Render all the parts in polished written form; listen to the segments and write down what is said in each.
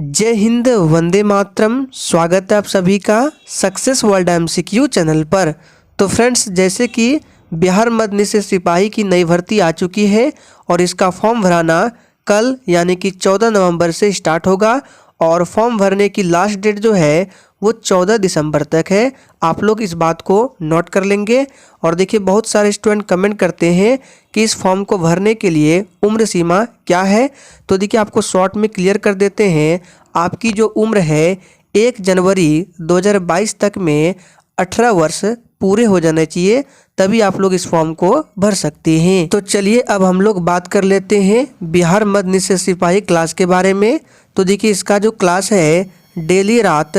जय हिंद, वंदे मातरम। स्वागत है आप सभी का सक्सेस वर्ल्ड एमसीक्यू चैनल पर। तो फ्रेंड्स, जैसे कि बिहार मध्य निषेध सिपाही की नई भर्ती आ चुकी है और इसका फॉर्म भराना कल यानी कि 14 नवंबर से स्टार्ट होगा और फॉर्म भरने की लास्ट डेट जो है वो 14 दिसंबर तक है। आप लोग इस बात को नोट कर लेंगे। और देखिए, बहुत सारे स्टूडेंट कमेंट करते हैं कि इस फॉर्म को भरने के लिए उम्र सीमा क्या है। तो देखिए, आपको शॉर्ट में क्लियर कर देते हैं। आपकी जो उम्र है 1 जनवरी 2022 तक में 18 वर्ष पूरे हो जाने चाहिए, तभी आप लोग इस फॉर्म को भर सकते हैं। तो चलिए अब हम लोग बात कर लेते हैं बिहार मध्य निषेध सिपाही क्लास के बारे में। तो देखिए, इसका जो क्लास है डेली रात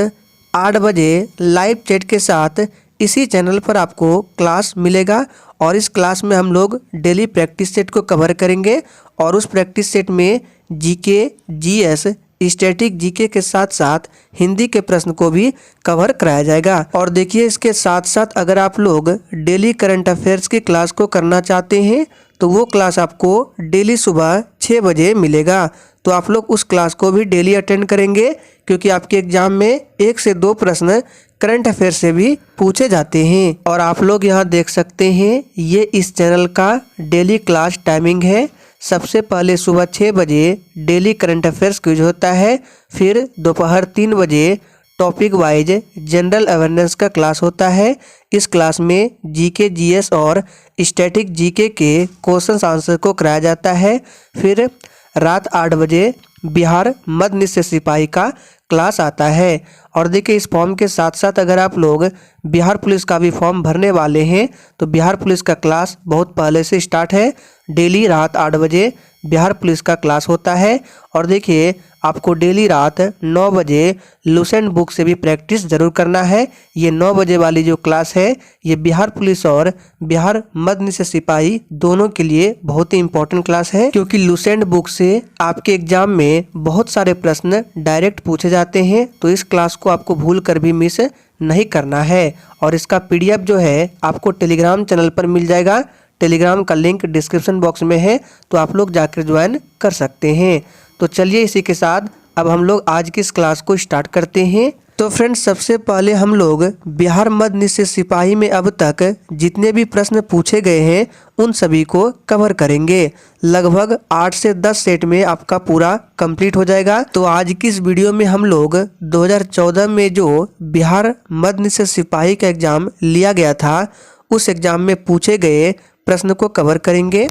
8 बजे लाइव चैट के साथ इसी चैनल पर आपको क्लास मिलेगा। और इस क्लास में हम लोग डेली प्रैक्टिस सेट को कवर करेंगे और उस प्रैक्टिस सेट में जीके, जीएस, स्टैटिक जीके के साथ साथ हिंदी के प्रश्न को भी कवर कराया जाएगा। और देखिए, इसके साथ साथ अगर आप लोग डेली करंट अफेयर्स की क्लास को करना चाहते हैं तो वो क्लास आपको डेली सुबह 6 बजे मिलेगा। तो आप लोग उस क्लास को भी डेली अटेंड करेंगे, क्योंकि आपके एग्जाम में 1 से 2 प्रश्न करंट अफेयर से भी पूछे जाते हैं। और आप लोग यहाँ देख सकते हैं, ये इस चैनल का डेली क्लास टाइमिंग है। सबसे पहले सुबह 6 बजे डेली करंट अफेयर्स क्विज होता है, फिर दोपहर 3 बजे टॉपिक वाइज जनरल अवेयरनेस का क्लास होता है। इस क्लास में जीके, जीएस और स्टैटिक जीके के क्वेश्चन आंसर को कराया जाता है। फिर रात 8 बजे बिहार मध्य निषेध सिपाही का क्लास आता है। और देखिए, इस फॉर्म के साथ साथ अगर आप लोग बिहार पुलिस का भी फॉर्म भरने वाले हैं तो बिहार पुलिस का क्लास बहुत पहले से स्टार्ट है। डेली रात 8 बजे बिहार पुलिस का क्लास होता है। और देखिए, आपको डेली रात 9 बजे लुसेंट बुक से भी प्रैक्टिस जरूर करना है। ये 9 बजे वाली जो क्लास है ये बिहार पुलिस और बिहार मध्य निषेध सिपाही दोनों के लिए बहुत ही इंपॉर्टेंट क्लास है, क्योंकि लुसेंट बुक से आपके एग्जाम में बहुत सारे प्रश्न डायरेक्ट पूछे जाते हैं। तो इस क्लास को आपको भूल कर भी मिस नहीं करना है। और इसका पीडीएफ जो है आपको टेलीग्राम चैनल पर मिल जाएगा। टेलीग्राम का लिंक डिस्क्रिप्शन बॉक्स में है, तो आप लोग जाकर ज्वाइन कर सकते हैं। तो चलिए, इसी के साथ अब हम लोग आज की इस क्लास को स्टार्ट करते हैं। तो फ्रेंड्स, सबसे पहले हम लोग बिहार मध्य निषेध सिपाही में अब तक जितने भी प्रश्न पूछे गए हैं उन सभी को कवर करेंगे। लगभग 8 से 10 सेट में आपका पूरा कंप्लीट हो जाएगा। तो आज की इस वीडियो में हम लोग 2014 में जो बिहार मध्य निषेध सिपाही का एग्जाम लिया गया था उस एग्जाम में पूछे गए प्रश्न को कवर करेंगे।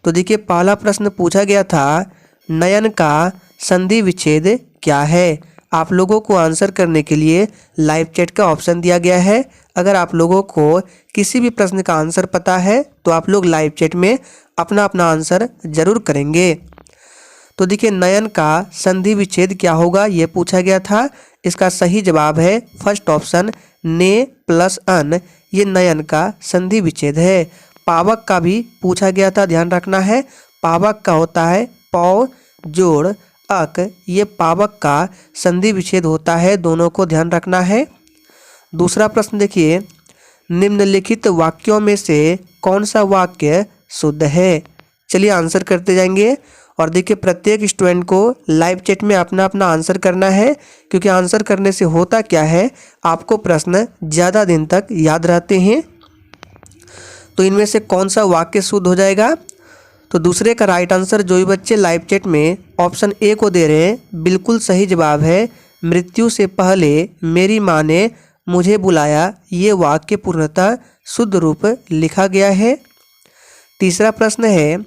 तो देखिए, पहला प्रश्न पूछा गया था, नयन का संधि विच्छेद क्या है। आप लोगों को आंसर करने के लिए लाइव चैट का ऑप्शन दिया गया है। अगर आप लोगों को किसी भी प्रश्न का आंसर पता है तो आप लोग लाइव चैट में अपना अपना आंसर जरूर करेंगे। तो देखिए, नयन का संधि विच्छेद क्या होगा ये पूछा गया था। इसका सही जवाब है फर्स्ट ऑप्शन, ने प्लस अन। ये नयन का संधि विच्छेद है। पावक का भी पूछा गया था, ध्यान रखना है। पावक का होता है पौ जोड़ अक। ये पावक का संधि विच्छेद होता है, दोनों को ध्यान रखना है। दूसरा प्रश्न देखिए, निम्नलिखित वाक्यों में से कौन सा वाक्य शुद्ध है। चलिए आंसर करते जाएंगे। और देखिए, प्रत्येक स्टूडेंट को लाइव चैट में अपना अपना आंसर करना है, क्योंकि आंसर करने से होता क्या है, आपको प्रश्न ज़्यादा दिन तक याद रहते हैं। तो इनमें से कौन सा वाक्य शुद्ध हो जाएगा। तो दूसरे का राइट आंसर जो भी बच्चे लाइव चैट में ऑप्शन ए को दे रहे हैं, बिल्कुल सही जवाब है। मृत्यु से पहले मेरी माँ ने मुझे बुलाया, ये वाक्य पूर्णतः शुद्ध रूप लिखा गया है। तीसरा प्रश्न है,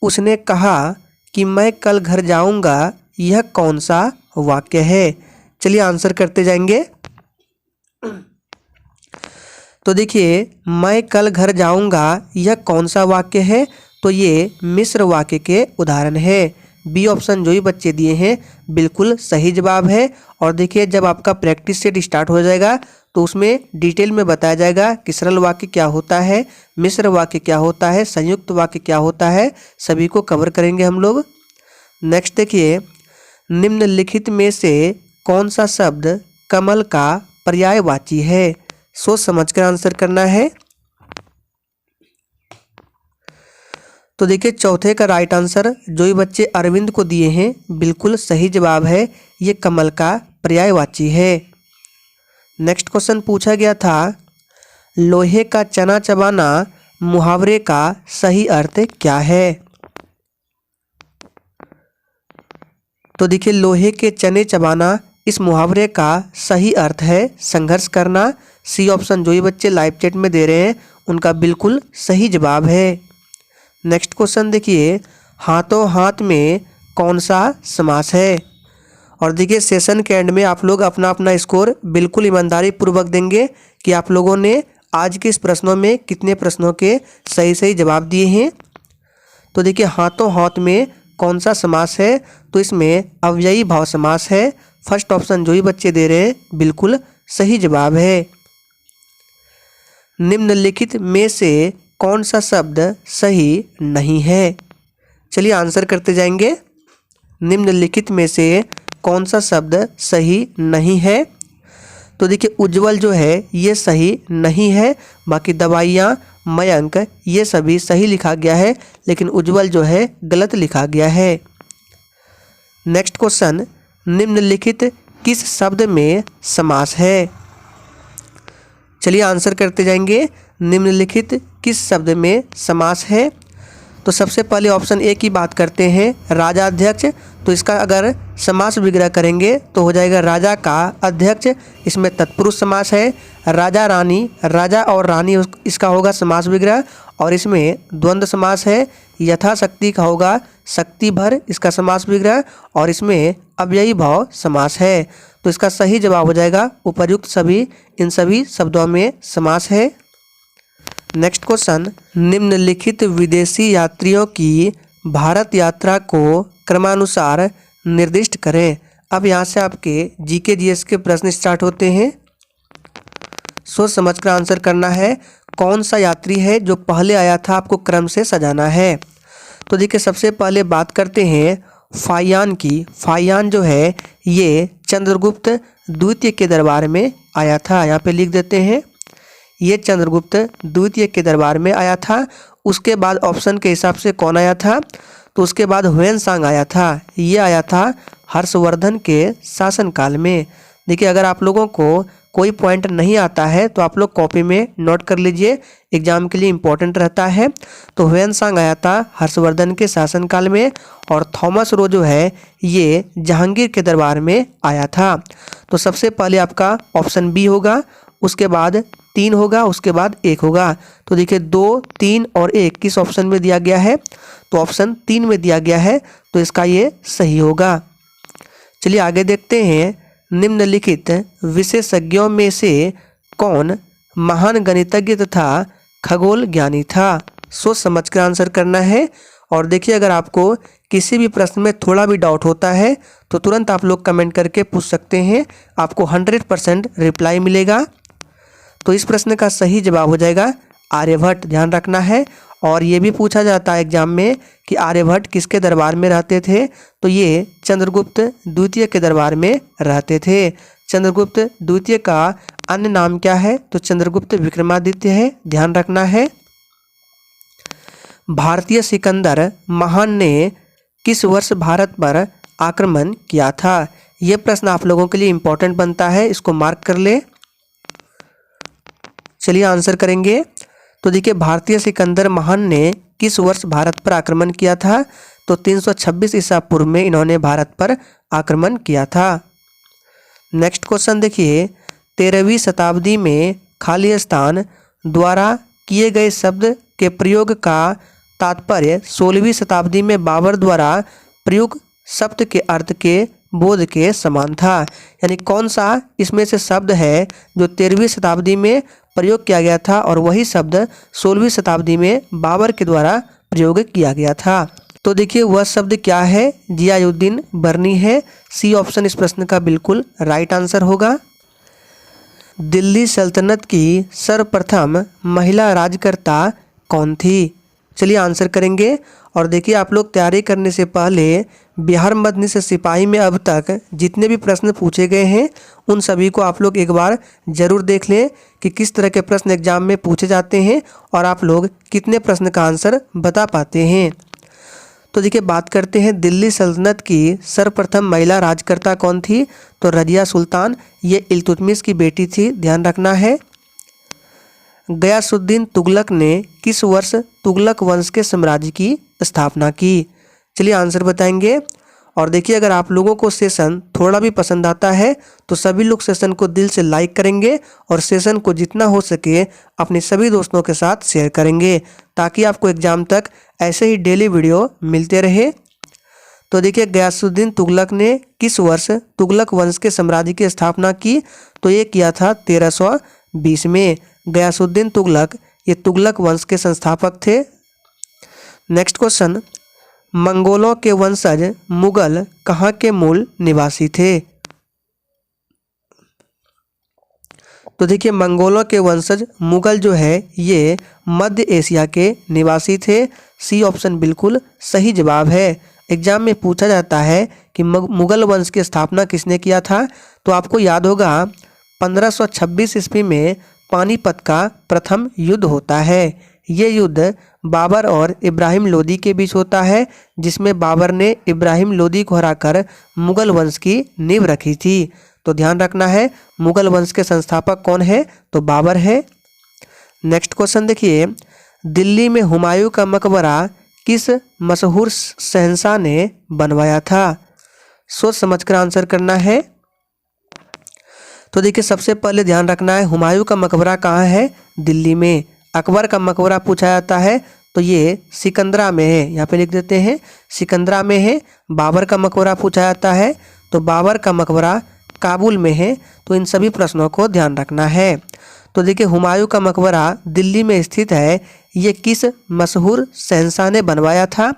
उसने कहा कि मैं कल घर जाऊंगा, यह कौन सा वाक्य है। चलिए आंसर करते जाएंगे। तो देखिए, मैं कल घर जाऊंगा यह कौन सा वाक्य है। तो ये मिश्र वाक्य के उदाहरण है। बी ऑप्शन जो ही बच्चे दिए हैं बिल्कुल सही जवाब है। और देखिए, जब आपका प्रैक्टिस सेट स्टार्ट हो जाएगा तो उसमें डिटेल में बताया जाएगा कि सरल वाक्य क्या होता है, मिश्र वाक्य क्या होता है, संयुक्त वाक्य क्या होता है, सभी को कवर करेंगे हम लोग। नेक्स्ट देखिए, निम्नलिखित में से कौन सा शब्द कमल का पर्यायवाची है। सोच समझकर आंसर करना है। तो देखिए, चौथे का राइट आंसर जो ही बच्चे अरविंद को दिए हैं बिल्कुल सही जवाब है। ये कमल का पर्यायवाची है। नेक्स्ट क्वेश्चन पूछा गया था, लोहे का चना चबाना मुहावरे का सही अर्थ क्या है? तो देखिए, लोहे के चने चबाना इस मुहावरे का सही अर्थ है संघर्ष करना। सी ऑप्शन जो ही बच्चे लाइव चैट में दे रहे हैं उनका बिल्कुल सही जवाब है। नेक्स्ट क्वेश्चन देखिए, हाथों हाथ में कौन सा समास है? और देखिए, सेशन के एंड में आप लोग अपना अपना स्कोर बिल्कुल ईमानदारी पूर्वक देंगे कि आप लोगों ने आज के इस प्रश्नों में कितने प्रश्नों के सही सही जवाब दिए हैं। तो देखिए, हाथों हाथ में कौन सा समास है? तो इसमें अव्ययी भाव समास है। फर्स्ट ऑप्शन जो ही बच्चे दे रहे हैं बिल्कुल सही जवाब है। निम्नलिखित में से कौन सा शब्द सही नहीं है? चलिए आंसर करते जाएंगे। निम्नलिखित में से कौन सा शब्द सही नहीं है? तो देखिए, उज्ज्वल जो है ये सही नहीं है, बाकी दवाइयाँ, मयंक ये सभी सही लिखा गया है, लेकिन उज्ज्वल जो है गलत लिखा गया है। नेक्स्ट क्वेश्चन, निम्नलिखित किस शब्द में समास है? चलिए आंसर करते जाएंगे। निम्नलिखित किस शब्द में समास है? तो सबसे पहले ऑप्शन ए की बात करते हैं, राजाध्यक्ष। तो इसका अगर समास विग्रह करेंगे तो हो जाएगा राजा का अध्यक्ष, इसमें तत्पुरुष समास है। राजा रानी, राजा और रानी इसका होगा समास विग्रह, और इसमें द्वंद्व समास है। यथाशक्ति का होगा शक्ति भर, इसका समास विग्रह, और इसमें अव्ययी भाव समास है। तो इसका सही जवाब हो जाएगा उपर्युक्त सभी, इन सभी शब्दों में समास है। नेक्स्ट क्वेश्चन, निम्नलिखित विदेशी यात्रियों की भारत यात्रा को क्रमानुसार निर्दिष्ट करें। अब यहाँ से आपके जीके जीएस के प्रश्न स्टार्ट होते हैं। सोच समझकर आंसर करना है। कौन सा यात्री है जो पहले आया था, आपको क्रम से सजाना है। तो देखिए, सबसे पहले बात करते हैं फाहियान की। फाहियान जो है ये चंद्रगुप्त द्वितीय के दरबार में आया था। यहाँ पे लिख देते हैं, ये चंद्रगुप्त द्वितीय के दरबार में आया था। उसके बाद ऑप्शन के हिसाब से कौन आया था? तो उसके बाद ह्वेनसांग आया था। ये आया था हर्षवर्धन के शासनकाल में। देखिए, अगर आप लोगों को कोई पॉइंट नहीं आता है तो आप लोग कॉपी में नोट कर लीजिए, एग्जाम के लिए इम्पोर्टेंट रहता है। तो ह्वेनसांग आया था हर्षवर्धन के शासनकाल में, और थॉमस रो जो है ये जहांगीर के दरबार में आया था। तो सबसे पहले आपका ऑप्शन बी होगा, उसके बाद 3 होगा, उसके बाद 1 होगा। तो देखिए, 2, 3 और 1 किस ऑप्शन में दिया गया है? तो ऑप्शन 3 में दिया गया है, तो इसका ये सही होगा। चलिए आगे देखते हैं, निम्नलिखित विशेषज्ञों में से कौन महान गणितज्ञ तथा खगोल ज्ञानी था? सोच समझकर आंसर करना है। और देखिए, अगर आपको किसी भी प्रश्न में थोड़ा भी डाउट होता है तो तुरंत आप लोग कमेंट करके पूछ सकते हैं, आपको 100% रिप्लाई मिलेगा। तो इस प्रश्न का सही जवाब हो जाएगा आर्यभट्ट, ध्यान रखना है। और ये भी पूछा जाता है एग्जाम में कि आर्यभट्ट किसके दरबार में रहते थे? तो ये चंद्रगुप्त द्वितीय के दरबार में रहते थे। चंद्रगुप्त द्वितीय का अन्य नाम क्या है? तो चंद्रगुप्त विक्रमादित्य है, ध्यान रखना है। भारतीय सिकंदर महान ने किस वर्ष भारत पर आक्रमण किया था? यह प्रश्न आप लोगों के लिए इम्पोर्टेंट बनता है, इसको मार्क कर ले। चलिए आंसर करेंगे। तो देखिए, भारतीय सिकंदर महान ने किस वर्ष भारत पर आक्रमण किया था? तो 326 ईसा पूर्व में इन्होंने भारत पर आक्रमण किया था। नेक्स्ट क्वेश्चन देखिए, 13वीं शताब्दी में खाली स्थान द्वारा किए गए शब्द के प्रयोग का तात्पर्य 16वीं शताब्दी में बाबर द्वारा प्रयुक्त शब्द के अर्थ के बोध के समान था। यानी कौन सा इसमें से शब्द है जो 13वीं शताब्दी में प्रयोग किया गया था और वही शब्द 16वीं शताब्दी में बाबर के द्वारा प्रयोग किया गया था? तो देखिए, वह शब्द क्या है? जियाउद्दीन बर्नी है। सी ऑप्शन इस प्रश्न का बिल्कुल राइट आंसर होगा। दिल्ली सल्तनत की सर्वप्रथम महिला राज्यकर्ता कौन थी? चलिए आंसर करेंगे। और देखिए, आप लोग तैयारी करने से पहले बिहार मध्य से सिपाही में अब तक जितने भी प्रश्न पूछे गए हैं उन सभी को आप लोग एक बार ज़रूर देख लें कि किस तरह के प्रश्न एग्जाम में पूछे जाते हैं और आप लोग कितने प्रश्न का आंसर बता पाते हैं। तो देखिए बात करते हैं दिल्ली सल्तनत की सर्वप्रथम महिला राजकर्ता कौन थी। तो रजिया सुल्तान, ये इल्तुतमिश की बेटी थी, ध्यान रखना है। गयासुद्दीन तुगलक ने किस वर्ष तुगलक वंश के साम्राज्य की स्थापना की। चलिए आंसर बताएंगे। और देखिए अगर आप लोगों को सेशन थोड़ा भी पसंद आता है तो सभी लोग सेशन को दिल से लाइक करेंगे और सेशन को जितना हो सके अपने सभी दोस्तों के साथ शेयर करेंगे, ताकि आपको एग्जाम तक ऐसे ही डेली वीडियो मिलते रहे। तो देखिए गयासुद्दीन तुगलक ने किस वर्ष तुगलक वंश के साम्राज्य की स्थापना की। तो ये किया था 1320 में। गयासुद्दीन तुगलक ये तुगलक वंश के संस्थापक थे। नेक्स्ट क्वेश्चन, मंगोलों के वंशज मुगल कहाँ के मूल निवासी थे। तो देखिए मंगोलों के वंशज मुगल जो है ये मध्य एशिया के निवासी थे। सी ऑप्शन बिल्कुल सही जवाब है। एग्जाम में पूछा जाता है कि मुगल वंश की स्थापना किसने किया था। तो आपको याद होगा 1526 ईस्वी में पानीपत का प्रथम युद्ध होता है। ये युद्ध बाबर और इब्राहिम लोदी के बीच होता है, जिसमें बाबर ने इब्राहिम लोदी को हराकर मुगल वंश की नींव रखी थी। तो ध्यान रखना है मुगल वंश के संस्थापक कौन है, तो बाबर है। नेक्स्ट क्वेश्चन देखिए, दिल्ली में हुमायूं का मकबरा किस मशहूर शहंशाह ने बनवाया था। सोच समझकर आंसर करना है। तो देखिए सबसे पहले ध्यान रखना है हुमायूं का मकबरा कहाँ है, दिल्ली में। अकबर का मकबरा पूछा जाता है तो ये सिकंदरा में है, यहाँ पे लिख देते हैं सिकंदरा में है। बाबर का मकबरा पूछा जाता है तो बाबर का मकबरा काबुल में है। तो इन सभी प्रश्नों को ध्यान रखना है। तो देखिए हुमायूं का मकबरा दिल्ली में स्थित है, ये किस मशहूर शहंशाह ने बनवाया था।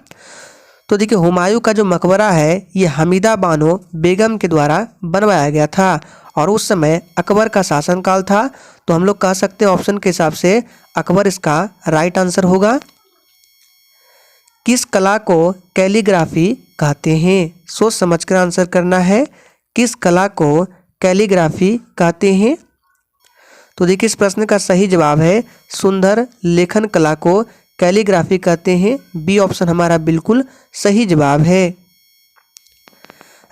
तो देखिए हुमायूं का जो मकबरा है ये हमीदा बानो बेगम के द्वारा बनवाया गया था और उस समय अकबर का शासनकाल था। तो हम लोग कह सकते हैं ऑप्शन के हिसाब से अकबर इसका राइट आंसर होगा। किस कला को कैलीग्राफी कहते हैं। सोच समझकर आंसर करना है। किस कला को कैलीग्राफी कहते हैं। तो देखिए इस प्रश्न का सही जवाब है सुंदर लेखन कला को कैलीग्राफी कहते हैं। बी ऑप्शन हमारा बिल्कुल सही जवाब है।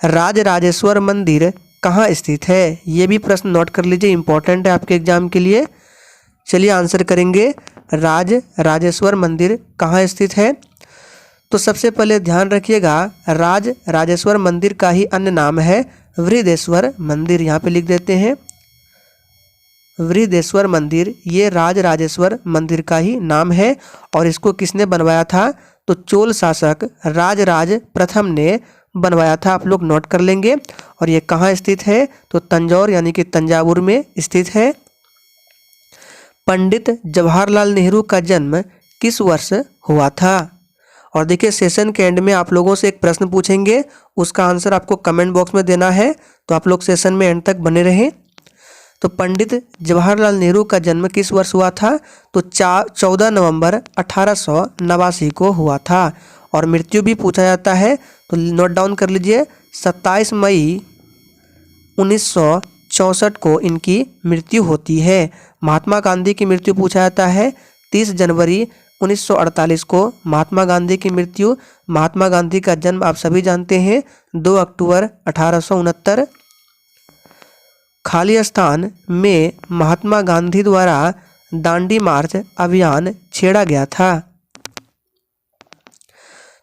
राजराजेश्वर मंदिर कहाँ स्थित है। ये भी प्रश्न नोट कर लीजिए, इंपॉर्टेंट है आपके एग्जाम के लिए। चलिए आंसर करेंगे, राजराजेश्वर मंदिर कहाँ स्थित है। तो सबसे पहले ध्यान रखिएगा राजराजेश्वर मंदिर का ही अन्य नाम है वृहदेश्वर मंदिर। यहाँ पे लिख देते हैं वृहदेश्वर मंदिर, ये राजराजेश्वर मंदिर का ही नाम है। और इसको किसने बनवाया था, तो चोल शासक राजराज प्रथम ने बनवाया था। आप लोग नोट कर लेंगे। और ये कहाँ स्थित है, तो तंजौर यानी कि तंजावुर में स्थित है। पंडित जवाहरलाल नेहरू का जन्म किस वर्ष हुआ था। और देखिए सेशन के एंड में आप लोगों से एक प्रश्न पूछेंगे, उसका आंसर आपको कमेंट बॉक्स में देना है। तो आप लोग सेशन में एंड तक बने रहें। तो पंडित जवाहरलाल नेहरू का जन्म किस वर्ष हुआ था, तो 14 नवंबर 1889 को हुआ था। और मृत्यु भी पूछा जाता है तो नोट डाउन कर लीजिए 27 मई 1964 को इनकी मृत्यु होती है। महात्मा गांधी की मृत्यु पूछा जाता है 30 जनवरी 1948 को महात्मा गांधी की मृत्यु। महात्मा गांधी का जन्म आप सभी जानते हैं 2 अक्टूबर 1869। खाली स्थान में महात्मा गांधी द्वारा दांडी मार्च अभियान छेड़ा गया था।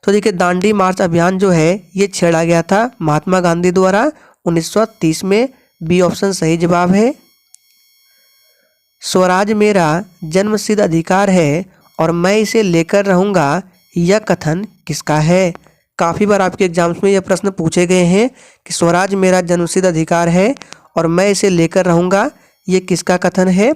तो देखिए दांडी मार्च अभियान जो है ये छेड़ा गया था महात्मा गांधी द्वारा 1930 में। बी ऑप्शन सही जवाब है। स्वराज मेरा जन्मसिद्ध अधिकार है और मैं इसे लेकर रहूँगा, यह कथन किसका है। काफ़ी बार आपके एग्जाम्स में यह प्रश्न पूछे गए हैं कि स्वराज मेरा जन्मसिद्ध अधिकार है और मैं इसे लेकर रहूँगा, ये किसका कथन है।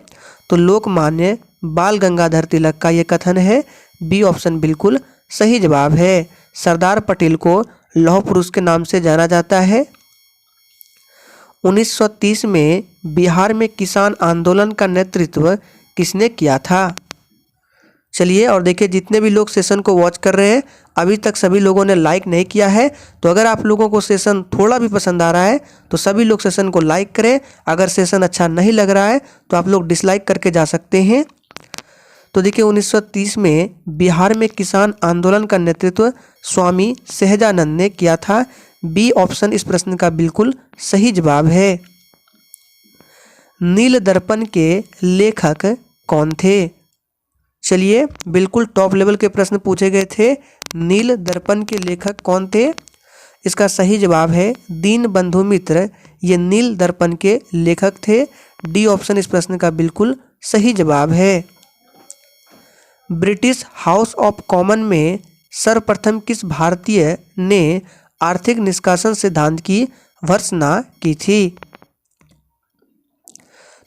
तो लोकमान्य बाल गंगाधर तिलक का ये कथन है। बी ऑप्शन बिल्कुल सही जवाब है। सरदार पटेल को लौह पुरुष के नाम से जाना जाता है। 1930 में बिहार में किसान आंदोलन का नेतृत्व किसने किया था। चलिए और देखिए जितने भी लोग सेशन को वॉच कर रहे हैं अभी तक सभी लोगों ने लाइक नहीं किया है। तो अगर आप लोगों को सेशन थोड़ा भी पसंद आ रहा है तो सभी लोग सेशन को लाइक करें। अगर सेशन अच्छा नहीं लग रहा है तो आप लोग डिसलाइक करके जा सकते हैं। तो देखिए 1930 में बिहार में किसान आंदोलन का नेतृत्व स्वामी सहजानंद ने किया था। बी ऑप्शन इस प्रश्न का बिल्कुल सही जवाब है। नील दर्पण के लेखक कौन थे? चलिए, बिल्कुल टॉप लेवल के प्रश्न पूछे गए थे। नील दर्पण के लेखक कौन थे? इसका सही जवाब है दीनबंधु मित्र। ये नील दर्पण के लेखक थे। डी ऑप्शन इस प्रश्न का बिल्कुल सही जवाब है। ब्रिटिश हाउस ऑफ कॉमन में सर्वप्रथम किस भारतीय ने आर्थिक निष्कासन सिद्धांत की भर्त्सना की थी?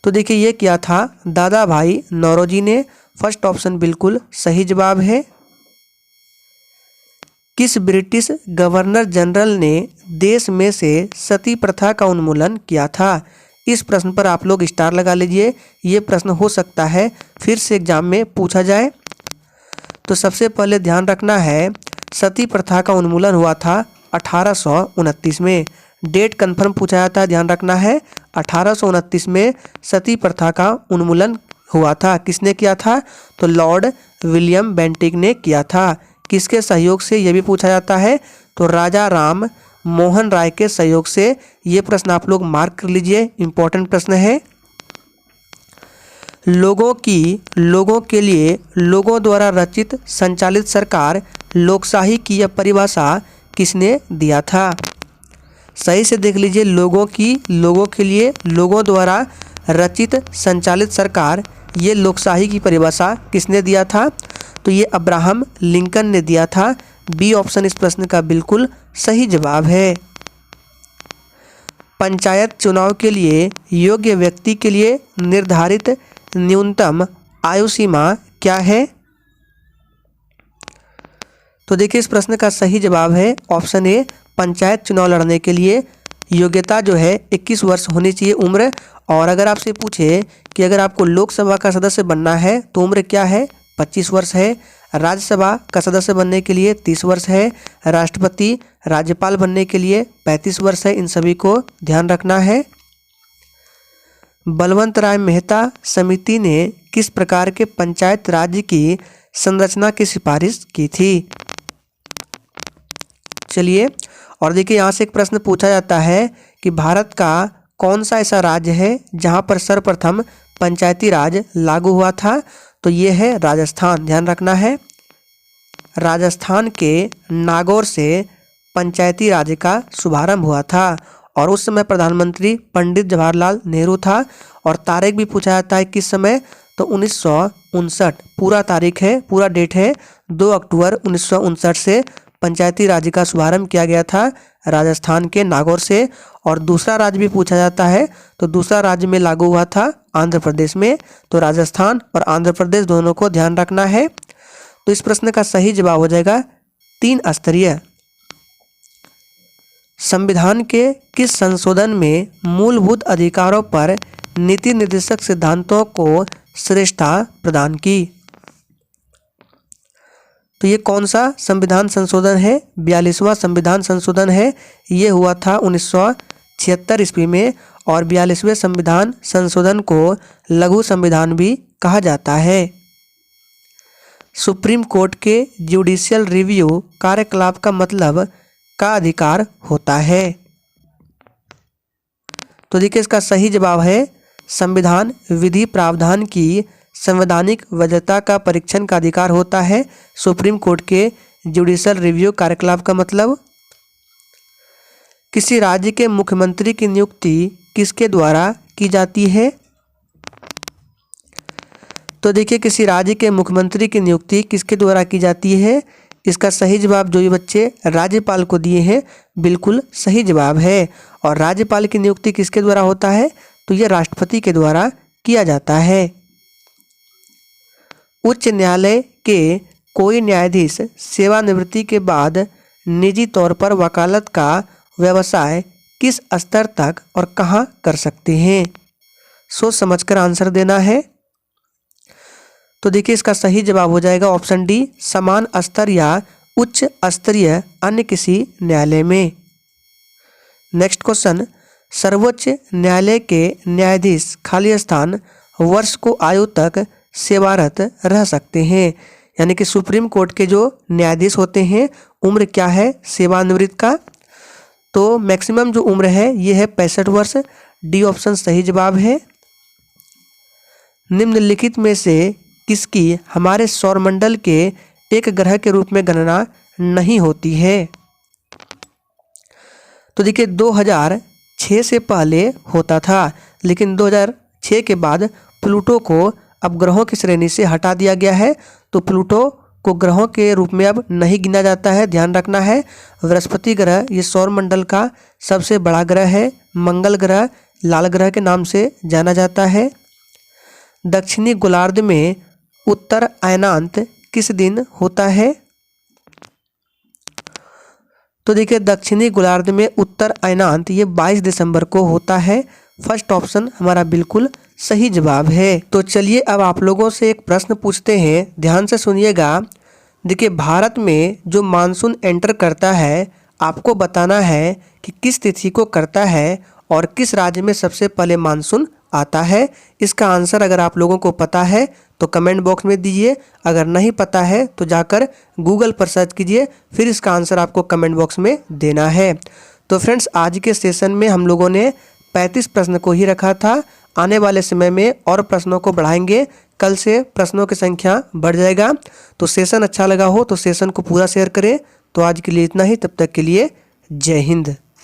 तो देखिए ये क्या था, दादा भाई नौरोजी ने। फर्स्ट ऑप्शन बिल्कुल सही जवाब है। किस ब्रिटिश गवर्नर जनरल ने देश में से सती प्रथा का उन्मूलन किया था? इस प्रश्न पर आप लोग स्टार लगा लीजिए। ये प्रश्न हो सकता है फिर से एग्जाम में पूछा जाए। तो सबसे पहले ध्यान रखना है, सती प्रथा का उन्मूलन हुआ था 1829 में। डेट कंफर्म पूछा जाता है, ध्यान रखना है। 1829 में सती प्रथा का उन्मूलन हुआ था। किसने किया था? तो लॉर्ड विलियम बेंटिक ने किया था। किसके सहयोग से, यह भी पूछा जाता है। तो राजा राम मोहन राय के सहयोग से। ये प्रश्न आप लोग मार्क कर लीजिए, इंपॉर्टेंट प्रश्न है। लोगों के लिए लोगों द्वारा रचित संचालित सरकार लोकशाही की यह परिभाषा किसने दिया था? सही से देख लीजिए, लोगों के लिए लोगों द्वारा रचित संचालित सरकार, ये लोकशाही की परिभाषा किसने दिया था? तो ये अब्राहम लिंकन ने दिया था। बी ऑप्शन इस प्रश्न का बिल्कुल सही जवाब है। पंचायत चुनाव के लिए योग्य व्यक्ति के लिए निर्धारित न्यूनतम आयु सीमा क्या है? तो देखिए इस प्रश्न का सही जवाब है ऑप्शन ए। पंचायत चुनाव लड़ने के लिए योग्यता जो है 21 वर्ष होनी चाहिए उम्र। और अगर आपसे पूछे कि अगर आपको लोकसभा का सदस्य बनना है तो उम्र क्या है? 25 वर्ष है। राज्यसभा का सदस्य बनने के लिए 30 वर्ष है। राष्ट्रपति राज्यपाल बनने के लिए 35 वर्ष है। इन सभी को ध्यान रखना है। बलवंत राय मेहता समिति ने किस प्रकार के पंचायत राज्य की संरचना की सिफारिश की थी? चलिए, और देखिए यहाँ से एक प्रश्न पूछा जाता है कि भारत का कौन सा ऐसा राज्य है जहाँ पर सर्वप्रथम पंचायती राज लागू हुआ था? तो ये है राजस्थान। ध्यान रखना है, राजस्थान के नागौर से पंचायती राज का शुभारंभ हुआ था और उस समय प्रधानमंत्री पंडित जवाहरलाल नेहरू था। और तारीख भी पूछा जाता है किस समय? तो 1959। पूरा तारीख है, पूरा डेट है 2 अक्टूबर 1959 से पंचायती राज का शुभारंभ किया गया था राजस्थान के नागौर से। और दूसरा राज्य भी पूछा जाता है, तो दूसरा राज्य में लागू हुआ था आंध्र प्रदेश में। तो राजस्थान और आंध्र प्रदेश दोनों को ध्यान रखना है। तो इस प्रश्न का सही जवाब हो जाएगा 3 स्तरीय। संविधान के किस संशोधन में मूलभूत अधिकारों पर नीति निर्देशक सिद्धांतों को श्रेष्ठता प्रदान की? तो ये कौन सा संविधान संशोधन है? 42वां संविधान संशोधन है। ये हुआ था 1976 ईस्वी में। और 42वें संविधान संशोधन को लघु संविधान भी कहा जाता है। सुप्रीम कोर्ट के जुडिशियल रिव्यू कार्यकलाप का मतलब का अधिकार होता है? तो देखिए इसका सही जवाब है संविधान विधि प्रावधान की संवैधानिक वैधता का परीक्षण का अधिकार होता है सुप्रीम कोर्ट के जुडिशियल रिव्यू कार्यकलाप का मतलब। किसी राज्य के मुख्यमंत्री की नियुक्ति किसके द्वारा की जाती है? तो देखिए किसी राज्य के मुख्यमंत्री की नियुक्ति किसके द्वारा की जाती है? इसका सही जवाब जो ये बच्चे राज्यपाल को दिए हैं बिल्कुल सही जवाब है। और राज्यपाल की नियुक्ति किसके द्वारा होता है? तो ये राष्ट्रपति के द्वारा किया जाता है। उच्च न्यायालय के कोई न्यायाधीश सेवानिवृत्ति के बाद निजी तौर पर वकालत का व्यवसाय किस स्तर तक और कहां कर सकते हैं? सोच समझकर आंसर देना है। तो देखिए इसका सही जवाब हो जाएगा ऑप्शन डी, समान स्तर या उच्च स्तरीय अन्य किसी न्यायालय में। नेक्स्ट क्वेश्चन, सर्वोच्च न्यायालय के न्यायाधीश खाली स्थान वर्ष को आयु तक सेवारत रह सकते हैं। यानी कि सुप्रीम कोर्ट के जो न्यायाधीश होते हैं उम्र क्या है सेवानिवृत्त का, तो मैक्सिमम जो उम्र है ये है 65 वर्ष। डी ऑप्शन सही जवाब है। निम्नलिखित में से किसकी हमारे सौरमंडल के एक ग्रह के रूप में गणना नहीं होती है? तो देखिए 2006 से पहले होता था, लेकिन 2006 के बाद प्लूटो को अब ग्रहों की श्रेणी से हटा दिया गया है, तो प्लूटो को ग्रहों के रूप में अब नहीं गिना जाता है, ध्यान रखना है। बृहस्पति ग्रह ये सौरमंडल का सबसे बड़ा ग्रह है। मंगल ग्रह लाल ग्रह के नाम से जाना जाता है। दक्षिणी गोलार्ध में उत्तर अयनांत किस दिन होता है? तो देखिए दक्षिणी गोलार्ध में उत्तर अयनांत ये 22 दिसंबर को होता है। फर्स्ट ऑप्शन हमारा बिल्कुल सही जवाब है। तो चलिए अब आप लोगों से एक प्रश्न पूछते हैं, ध्यान से सुनिएगा। देखिए भारत में जो मानसून एंटर करता है आपको बताना है कि किस तिथि को करता है और किस राज्य में सबसे पहले मानसून आता है। इसका आंसर अगर आप लोगों को पता है तो कमेंट बॉक्स में दीजिए, अगर नहीं पता है तो जाकर गूगल पर सर्च कीजिए, फिर इसका आंसर आपको कमेंट बॉक्स में देना है। तो फ्रेंड्स आज के सेशन में हम लोगों ने 35 प्रश्न को ही रखा था। आने वाले समय में और प्रश्नों को बढ़ाएंगे, कल से प्रश्नों की संख्या बढ़ जाएगा। तो सेशन अच्छा लगा हो तो सेशन को पूरा शेयर करें। तो आज के लिए इतना ही, तब तक के लिए जय हिंद।